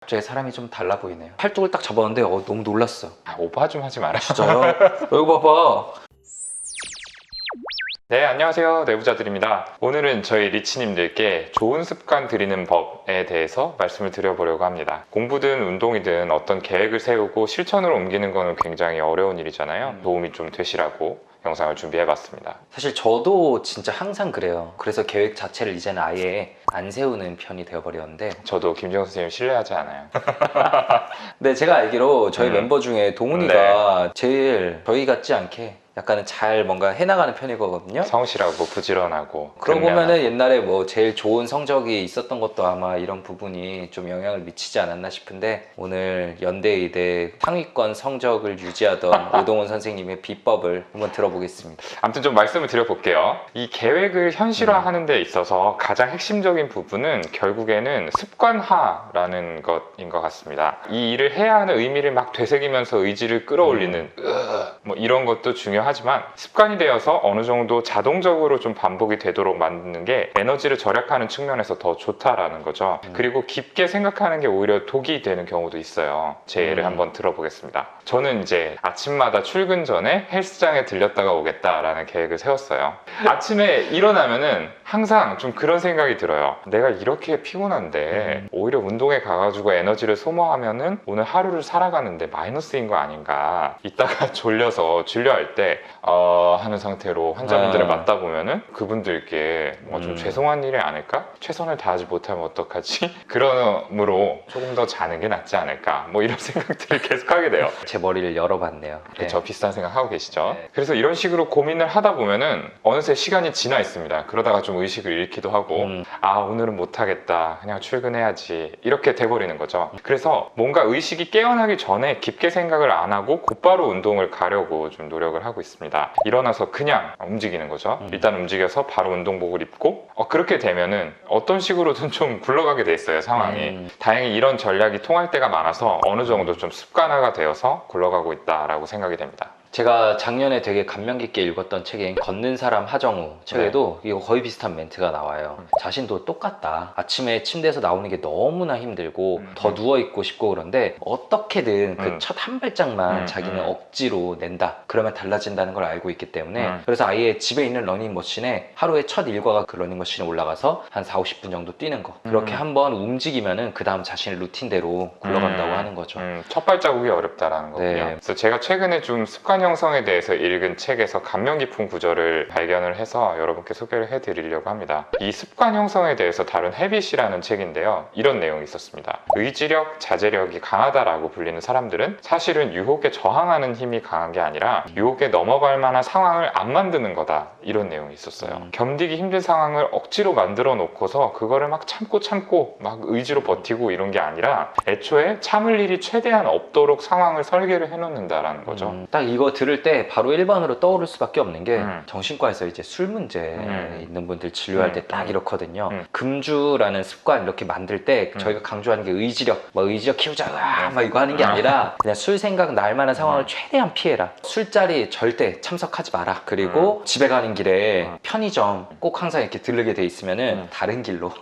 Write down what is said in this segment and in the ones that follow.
갑자기 사람이 좀 달라 보이네요. 팔뚝을 딱 잡았는데 너무 놀랐어. 오바 좀 하지 마라. 진짜요? 여기 봐봐. 네, 안녕하세요. 내부자들입니다. 오늘은 저희 리치님들께 좋은 습관 들이는 법에 대해서 말씀을 드려보려고 합니다. 공부든 운동이든 어떤 계획을 세우고 실천으로 옮기는 거는 굉장히 어려운 일이잖아요. 도움이 좀 되시라고 영상을 준비해봤습니다. 사실 저도 진짜 항상 그래요. 그래서 계획 자체를 이제는 아예 안 세우는 편이 되어버렸는데, 저도 김지영 선생님 신뢰하지 않아요. 근데 제가 알기로 저희 멤버 중에 동훈이가 제일 저희 같지 않게 약간은 잘 뭔가 해나가는 편이거든요. 성실하고 부지런하고. 그러고 근면하고. 보면은 옛날에 뭐 제일 좋은 성적이 있었던 것도 아마 이런 부분이 좀 영향을 미치지 않았나 싶은데, 오늘 연대 의대 상위권 성적을 유지하던 오동훈 선생님의 비법을 한번 들어보겠습니다. 아무튼 좀 말씀을 드려볼게요. 이 계획을 현실화하는 데 있어서 가장 핵심적인 부분은 결국에는 습관화라는 것인 것 같습니다. 이 일을 해야 하는 의미를 막 되새기면서 의지를 끌어올리는 뭐 이런 것도 중요하지만, 습관이 되어서 어느 정도 자동적으로 좀 반복이 되도록 만드는 게 에너지를 절약하는 측면에서 더 좋다라는 거죠. 그리고 깊게 생각하는 게 오히려 독이 되는 경우도 있어요. 제 예를 한번 들어보겠습니다. 저는 이제 아침마다 출근 전에 헬스장에 들렸다가 오겠다라는 계획을 세웠어요. 아침에 일어나면은 항상 좀 그런 생각이 들어요. 내가 이렇게 피곤한데 오히려 운동에 가가지고 에너지를 소모하면은 오늘 하루를 살아가는데 마이너스인 거 아닌가. 이따가 졸려서 진료할 때 하는 상태로 환자분들을 맞다 보면은 그분들께 뭔가 좀 죄송한 일이 아닐까? 최선을 다하지 못하면 어떡하지? 그러므로 조금 더 자는 게 낫지 않을까? 뭐 이런 생각들을 계속 하게 돼요. 제 머리를 열어봤네요. 저 비슷한 생각 하고 계시죠? 네. 그래서 이런 식으로 고민을 하다 보면은 어느새 시간이 지나 있습니다. 그러다가 좀 의식을 잃기도 하고 오늘은 못하겠다, 그냥 출근해야지, 이렇게 돼버리는 거죠. 그래서 뭔가 의식이 깨어나기 전에 깊게 생각을 안 하고 곧바로 운동을 가려고 좀 노력을 하고 있습니다. 일어나서 그냥 움직이는 거죠. 일단 움직여서 바로 운동복을 입고 그렇게 되면은 어떤 식으로든 좀 굴러가게 돼 있어요, 상황이. 다행히 이런 전략이 통할 때가 많아서 어느 정도 좀 습관화가 되어서 굴러가고 있다라고 생각이 됩니다. 제가 작년에 되게 감명 깊게 읽었던 책인 걷는 사람 하정우 책에도 이거 거의 비슷한 멘트가 나와요. 자신도 똑같다. 아침에 침대에서 나오는 게 너무나 힘들고 더 누워있고 싶고, 그런데 어떻게든 그 첫 한 발짝만 자기는 억지로 낸다. 그러면 달라진다는 걸 알고 있기 때문에 그래서 아예 집에 있는 러닝머신에 하루에 첫 일과가 그 러닝머신에 올라가서 한 4, 50분 정도 뛰는 거. 그렇게 한번 움직이면은 그 다음 자신의 루틴대로 굴러간다고 하는 거죠. 첫 발자국이 어렵다라는 거군요. 네. 그래서 제가 최근에 좀 습관 형성에 대해서 읽은 책에서 감명 깊은 구절을 발견을 해서 여러분께 소개를 해드리려고 합니다. 이 습관 형성에 대해서 다룬 헤빗이라는 책인데요. 이런 내용이 있었습니다. 의지력, 자제력이 강하다라고 불리는 사람들은 사실은 유혹에 저항하는 힘이 강한 게 아니라 유혹에 넘어갈 만한 상황을 안 만드는 거다. 이런 내용이 있었어요. 견디기 힘든 상황을 억지로 만들어 놓고서 그거를 막 참고 막 의지로 버티고 이런 게 아니라 애초에 참을 일이 최대한 없도록 상황을 설계를 해놓는다라는 거죠. 딱 이거 들을 때 바로 1번으로 떠오를 수밖에 없는 게 정신과에서 이제 술 문제 있는 분들 진료할 때 딱 이렇거든요. 금주라는 습관 이렇게 만들 때 저희가 강조하는 게 의지력, 의지력 키우자 막 이거 하는 게 아니라 그냥 술 생각 날 만한 상황을 최대한 피해라. 술자리 절대 참석하지 마라. 그리고 집에 가는 길에 편의점 꼭 항상 이렇게 들르게 돼 있으면은 다른 길로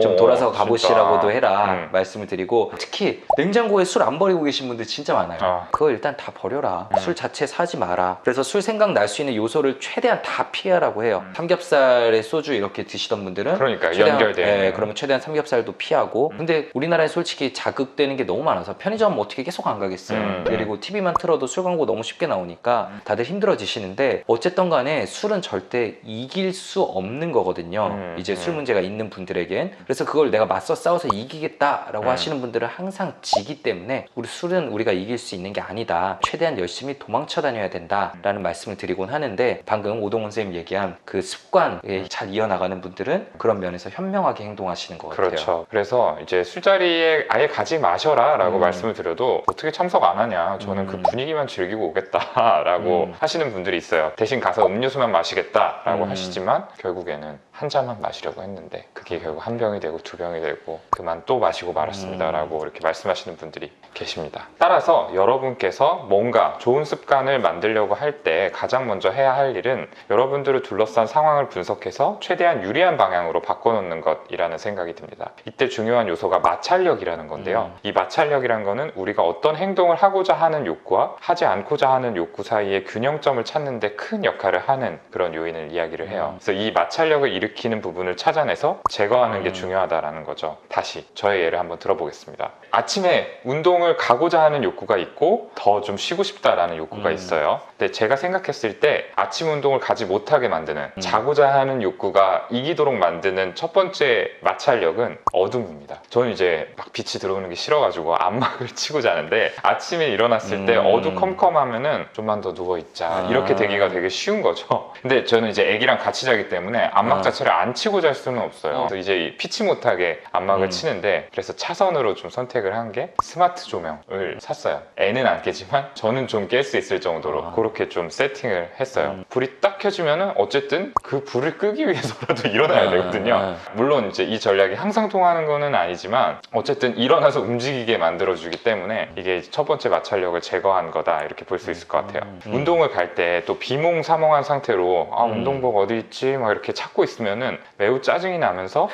좀 돌아서 가보시라고도 해라 말씀을 드리고, 특히 냉장고에 술 안 버리고 계신 분들 진짜 많아요. 그거 일단 다 버려라. 술 자체 사지 마라. 그래서 술 생각 날 수 있는 요소를 최대한 다 피하라고 해요. 삼겹살에 소주 이렇게 드시던 분들은 그러니까 최대한, 연결되는. 그러면 최대한 삼겹살도 피하고. 근데 우리나라에 솔직히 자극되는 게 너무 많아서 편의점 어떻게 계속 안 가겠어요. 그리고 TV만 틀어도 술 광고 너무 쉽게 나오니까 다들 힘들어지시는데, 어쨌든 간에 술은 절대 이길 수 없는 거거든요. 이제 술 문제가 있는 분들에겐. 그래서 그걸 내가 맞서 싸워서 이기겠다라고 하시는 분들은 항상 지기 때문에 우리 술은 우리가 이길 수 있는 게 아니다. 최대한 열심히 도망쳐 다녀야 된다라는 말씀을 드리곤 하는데, 방금 오동훈 선생님 얘기한 그 습관에 잘 이어나가는 분들은 그런 면에서 현명하게 행동하시는 것 같아요. 그렇죠. 그래서 이제 술자리에 아예 가지 마셔라 라고 말씀을 드려도 어떻게 참석 안 하냐, 저는 그 분위기만 즐기고 오겠다 라고 하시는 분들이 있어요. 대신 가서 음료수만 마시겠다 라고 하시지만 결국에는 한 잔만 마시려고 했는데 그게 결국 한 병이 되고 두 병이 되고 그만 또 마시고 말았습니다 라고 이렇게 말씀하시는 분들이 계십니다. 따라서 여러분께서 뭔가 좋은 습관을 습관을 만들려고 할 때 가장 먼저 해야 할 일은 여러분들을 둘러싼 상황을 분석해서 최대한 유리한 방향으로 바꿔놓는 것이라는 생각이 듭니다. 이때 중요한 요소가 마찰력이라는 건데요. 이 마찰력이라는 거는 우리가 어떤 행동을 하고자 하는 욕구와 하지 않고자 하는 욕구 사이의 균형점을 찾는 데 큰 역할을 하는 그런 요인을 이야기를 해요. 그래서 이 마찰력을 일으키는 부분을 찾아내서 제거하는 게 중요하다는 거죠. 다시 저의 예를 한번 들어보겠습니다. 아침에 운동을 가고자 하는 욕구가 있고 더 좀 쉬고 싶다라는 욕구가 있어요. 근데 제가 생각했을 때 아침 운동을 가지 못하게 만드는 자고자 하는 욕구가 이기도록 만드는 첫 번째 마찰력은 어둠입니다. 저는 이제 막 빛이 들어오는 게 싫어가지고 안막을 치고 자는데 아침에 일어났을 때 어두컴컴하면은 좀만 더 누워있자 이렇게 되기가 되게 쉬운 거죠. 근데 저는 이제 애기랑 같이 자기 때문에 안막 자체를 안 치고 잘 수는 없어요. 그래서 이제 피치 못하게 안막을 치는데 그래서 차선으로 좀 선택을 한 게 스마트 조명을 샀어요. 애는 안 깨지만 저는 좀 깰 수 있을 정도로 그렇게 좀 세팅을 했어요. 불이 딱 켜지면은 어쨌든 그 불을 끄기 위해서라도 일어나야 되거든요. 물론 이제 이 전략이 항상 통하는 거는 아니지만 어쨌든 일어나서 움직이게 만들어주기 때문에 이게 첫 번째 마찰력을 제거한 거다 이렇게 볼 수 있을 것 같아요. 운동을 갈 때 또 비몽사몽한 상태로 운동복 어디 있지 막 이렇게 찾고 있으면은 매우 짜증이 나면서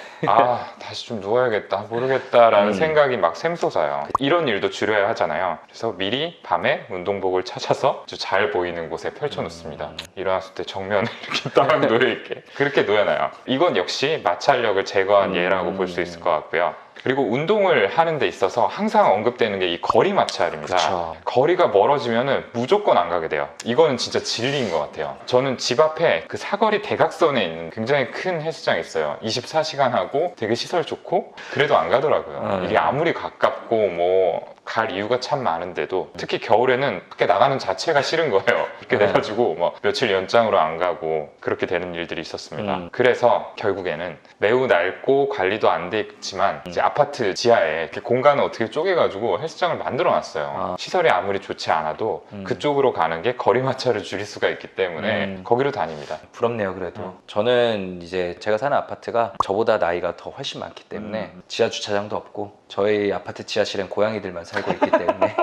다시 좀 누워야겠다 모르겠다라는 생각이 막 샘솟아요. 이런 일도 줄여야 하잖아요. 그래서 미리 밤에 운동복을 찾아서 아주 잘 보이는 곳에 펼쳐놓습니다. 일어났을 때 정면에 이렇게 딱 놓여있게 그렇게 놓여놔요. 이건 역시 마찰력을 제거한 예라고 볼 수 있을 것 같고요. 그리고 운동을 하는 데 있어서 항상 언급되는 게 이 거리 마찰입니다. 그쵸. 거리가 멀어지면은 무조건 안 가게 돼요. 이거는 진짜 진리인 것 같아요. 저는 집 앞에 그 사거리 대각선에 있는 굉장히 큰 헬스장이 있어요. 24시간 하고 되게 시설 좋고 그래도 안 가더라고요. 이게 아무리 가깝고 뭐 갈 이유가 참 많은데도 특히 겨울에는 밖에 나가는 자체가 싫은 거예요. 그렇게 돼가지고 뭐 며칠 연장으로 안 가고 그렇게 되는 일들이 있었습니다. 그래서 결국에는 매우 낡고 관리도 안 돼 있지만 이제 아파트 지하에 이렇게 공간을 어떻게 쪼개가지고 헬스장을 만들어 놨어요. 시설이 아무리 좋지 않아도 그쪽으로 가는 게 거리 마찰을 줄일 수가 있기 때문에 거기로 다닙니다. 부럽네요. 그래도 저는 이제 제가 사는 아파트가 저보다 나이가 더 훨씬 많기 때문에 지하 주차장도 없고 저희 아파트 지하실엔 고양이들만 살고 있기 때문에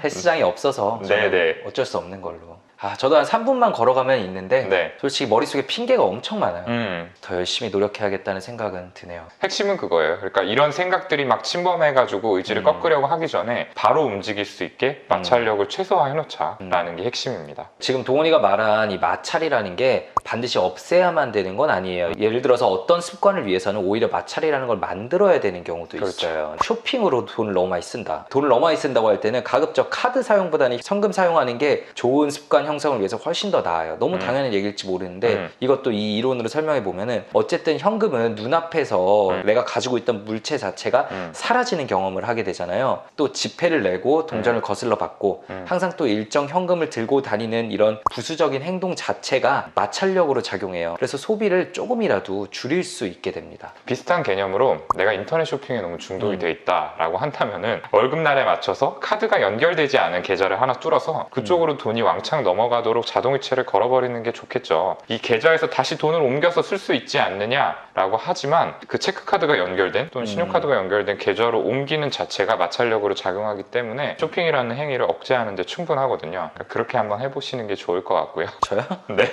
헬스장이 없어서 저는 어쩔 수 없는 걸로. 저도 한 3분만 걸어가면 있는데 솔직히 머릿속에 핑계가 엄청 많아요. 더 열심히 노력해야겠다는 생각은 드네요. 핵심은 그거예요. 그러니까 이런 생각들이 막 침범해가지고 의지를 꺾으려고 하기 전에 바로 움직일 수 있게 마찰력을 최소화해놓자라는 게 핵심입니다. 지금 동훈이가 말한 이 마찰이라는 게 반드시 없애야만 되는 건 아니에요. 예를 들어서 어떤 습관을 위해서는 오히려 마찰이라는 걸 만들어야 되는 경우도 있어요. 쇼핑으로 돈을 너무 많이 쓴다. 돈을 너무 많이 쓴다고 할 때는 가급적 카드 사용보다는 현금 사용하는 게 좋은 습관 형성을 위해서 훨씬 더 나아요. 너무 당연한 얘기일지 모르는데 이것도 이 이론으로 설명해 보면은 어쨌든 현금은 눈앞에서 내가 가지고 있던 물체 자체가 사라지는 경험을 하게 되잖아요. 또 지폐를 내고 동전을 거슬러 받고 항상 또 일정 현금을 들고 다니는 이런 부수적인 행동 자체가 마찰력으로 작용해요. 그래서 소비를 조금이라도 줄일 수 있게 됩니다. 비슷한 개념으로 내가 인터넷 쇼핑에 너무 중독이 돼 있다라고 한다면은 월급날에 맞춰서 카드가 연결되지 않은 계좌를 하나 뚫어서 그쪽으로 돈이 왕창 넘어가도록 자동이체를 걸어버리는 게 좋겠죠. 이 계좌에서 다시 돈을 옮겨서 쓸 수 있지 않느냐라고 하지만 그 체크카드가 연결된 또는 신용카드가 연결된 계좌로 옮기는 자체가 마찰력으로 작용하기 때문에 쇼핑이라는 행위를 억제하는 데 충분하거든요. 그러니까 그렇게 한번 해보시는 게 좋을 것 같고요. 저요? 네,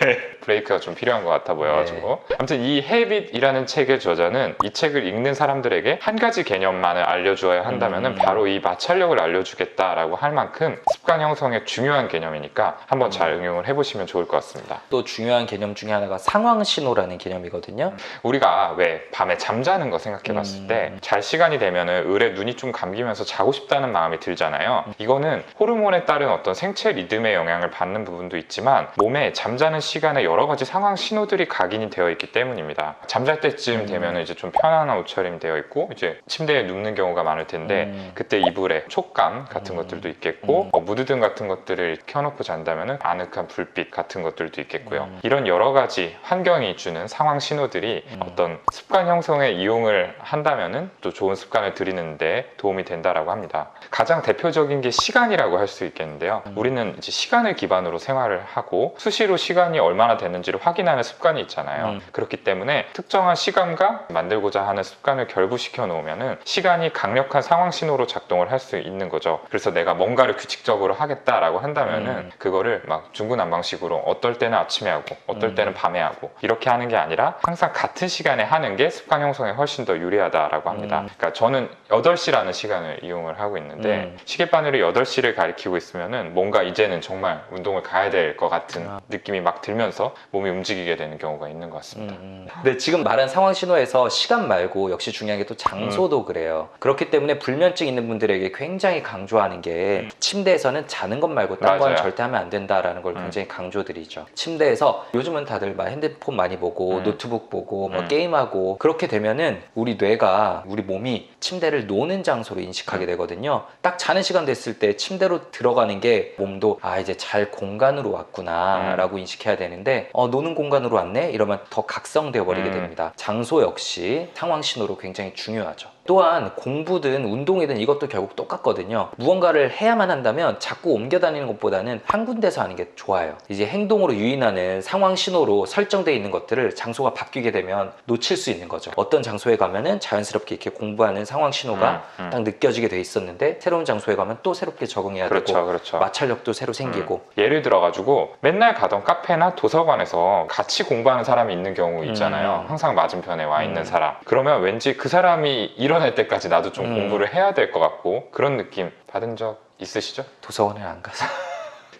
브레이크가 좀 필요한 것 같아 보여가지고 아무튼 이 헤빗이라는 책의 저자는 이 책을 읽는 사람들에게 한 가지 개념만을 알려주어야 한다면은 바로 이 마찰력을 알려주겠다라고 할 만큼 습관 형성에 중요한 개념이니까 한번 잘 응용을 해보시면 좋을 것 같습니다. 또 중요한 개념 중에 하나가 상황 신호라는 개념이거든요. 우리가 왜 밤에 잠자는 거 생각해 봤을 때 잘 시간이 되면은 을에 눈이 좀 감기면서 자고 싶다는 마음이 들잖아요. 이거는 호르몬에 따른 어떤 생체 리듬의 영향을 받는 부분도 있지만 몸에 잠자는 시간에 여러 가지 상황 신호들이 각인이 되어 있기 때문입니다. 잠잘 때쯤 되면은 이제 좀 편안한 옷차림이 되어 있고 이제 침대에 눕는 경우가 많을 텐데 그때 이불에 촉감 같은 것들도 있겠고 무드등 같은 것들을 켜놓고 잔다면은 아늑한 불빛 같은 것들도 있겠고요. 이런 여러 가지 환경이 주는 상황 신호들이 어떤 습관 형성에 이용을 한다면은 또 좋은 습관을 들이는데 도움이 된다라고 합니다. 가장 대표적인 게 시간이라고 할 수 있겠는데요. 우리는 이제 시간을 기반으로 생활을 하고 수시로 시간이 얼마나 됐는지를 확인하는 습관이 있잖아요. 그렇기 때문에 특정한 시간과 만들고자 하는 습관을 결부시켜 놓으면은 시간이 강력한 상황 신호로 작동을 할 수 있는 거죠. 그래서 내가 뭔가를 규칙적으로 하겠다라고 한다면은 그거를 막 중구난방식으로 어떨 때는 아침에 하고 어떨 때는 밤에 하고 이렇게 하는 게 아니라 항상 같은 시간에 하는 게 습관 형성에 훨씬 더 유리하다라고 합니다. 그러니까 저는 8시라는 시간을 이용을 하고 있는데 시계바늘이 8시를 가리키고 있으면은 뭔가 이제는 정말 운동을 가야 될 것 같은 느낌이 막 들면서 몸이 움직이게 되는 경우가 있는 것 같습니다. 근데 지금 말한 상황 신호에서 시간 말고 역시 중요한 게 또 장소도 그래요. 그렇기 때문에 불면증 있는 분들에게 굉장히 강조하는 게 침대에서는 자는 것 말고 딴 건 맞아요. 절대 하면 안 된다라는 걸 굉장히 강조드리죠. 침대에서 요즘은 다들 막 핸드폰 많이 보고 노트북 보고 뭐 게임하고 그렇게 되면은 우리 뇌가 우리 몸이 침대를 노는 장소로 인식하게 되거든요. 딱 자는 시간 됐을 때 침대로 들어가는 게 몸도 아 이제 잘 공간으로 왔구나 라고 인식해야 되는데 노는 공간으로 왔네? 이러면 더 각성되어 버리게 됩니다. 장소 역시 상황 신호로 굉장히 중요하죠. 또한 공부든 운동이든 이것도 결국 똑같거든요. 무언가를 해야만 한다면 자꾸 옮겨 다니는 것보다는 한 군데서 하는 게 좋아요. 이제 행동으로 유인하는 상황 신호로 설정되어 있는 것들을 장소가 바뀌게 되면 놓칠 수 있는 거죠. 어떤 장소에 가면은 자연스럽게 이렇게 공부하는 상황 신호가 딱 느껴지게 돼 있었는데 새로운 장소에 가면 또 새롭게 적응해야 되고 그렇죠. 마찰력도 새로 생기고 예를 들어가지고 맨날 가던 카페나 도서관에서 같이 공부하는 사람이 있는 경우 있잖아요. 항상 맞은편에 와 있는 사람. 그러면 왠지 그 사람이 일어날 때까지 나도 좀 공부를 해야 될 것 같고 그런 느낌 받은 적 있으시죠? 도서관에 안 가서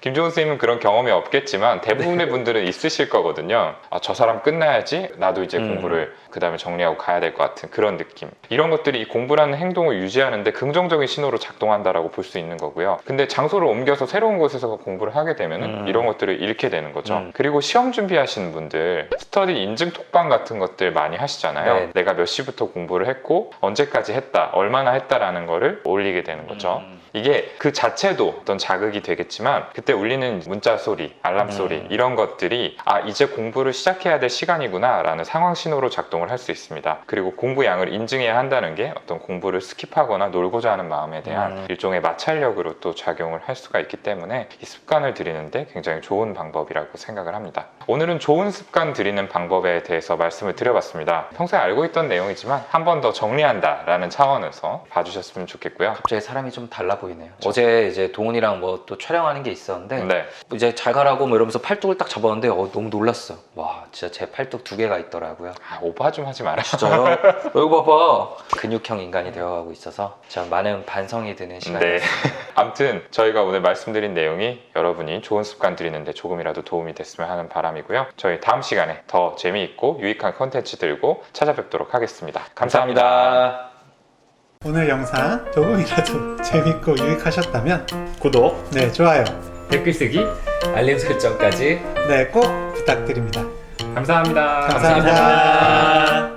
김종훈 선생님은 그런 경험이 없겠지만 대부분의 분들은 있으실 거거든요. 아, 저 사람 끝나야지 나도 이제 공부를 그 다음에 정리하고 가야 될 것 같은 그런 느낌. 이런 것들이 이 공부라는 행동을 유지하는데 긍정적인 신호로 작동한다라고 볼 수 있는 거고요. 근데 장소를 옮겨서 새로운 곳에서 공부를 하게 되면 이런 것들을 잃게 되는 거죠. 그리고 시험 준비하시는 분들 스터디 인증 톡방 같은 것들 많이 하시잖아요. 네. 내가 몇 시부터 공부를 했고 언제까지 했다, 얼마나 했다라는 거를 올리게 되는 거죠. 이게 그 자체도 어떤 자극이 되겠지만 그때 울리는 문자 소리, 알람 소리 이런 것들이 아 이제 공부를 시작해야 될 시간이구나 라는 상황 신호로 작동을 할 수 있습니다. 그리고 공부 양을 인증해야 한다는 게 어떤 공부를 스킵하거나 놀고자 하는 마음에 대한 일종의 마찰력으로 또 작용을 할 수가 있기 때문에 이 습관을 들이는데 굉장히 좋은 방법이라고 생각을 합니다. 오늘은 좋은 습관 들이는 방법에 대해서 말씀을 드려봤습니다. 평소에 알고 있던 내용이지만 한 번 더 정리한다 라는 차원에서 봐주셨으면 좋겠고요. 갑자기 사람이 좀 달라 보이네요. 어제 이제 동훈이랑 뭐 또 촬영하는 게 있었는데 네. 이제 잘 가라고 뭐 이러면서 팔뚝을 딱 잡았는데 너무 놀랐어. 와 진짜 제 팔뚝 2개가 있더라고요. 아, 오바 좀 하지 마라. 진짜요? 여기 봐봐. 근육형 인간이 되어가고 있어서 진짜 많은 반성이 드는 시간이었어요. 네. 아무튼 저희가 오늘 말씀드린 내용이 여러분이 좋은 습관 들이는데 조금이라도 도움이 됐으면 하는 바람이고요. 저희 다음 시간에 더 재미있고 유익한 컨텐츠 들고 찾아뵙도록 하겠습니다. 감사합니다. 오늘 영상 조금이라도 재밌고 유익하셨다면 구독, 네, 좋아요. 댓글 쓰기, 알림 설정까지 네, 꼭 부탁드립니다. 감사합니다. 감사합니다.